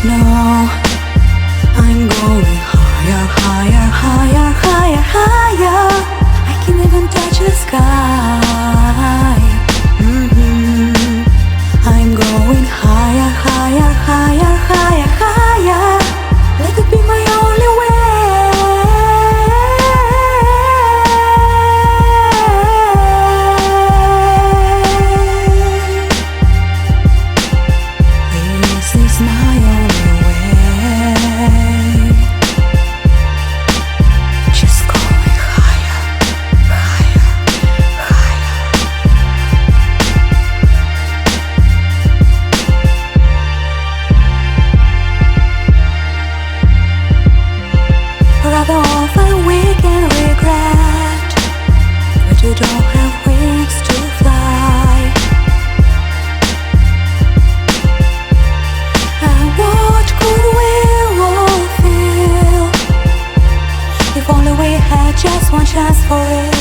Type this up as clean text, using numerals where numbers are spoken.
know I'm going higher, higher, higher, higher, higher. I can't even touch the sky. I'm going higher, higher, higher, higher, higher. Let it be my only way. This is my only way. Just going higher, higher, higher. Rather often we can regret, but you don't have wings to fly. And what could we all feel if only we had just one chance for it?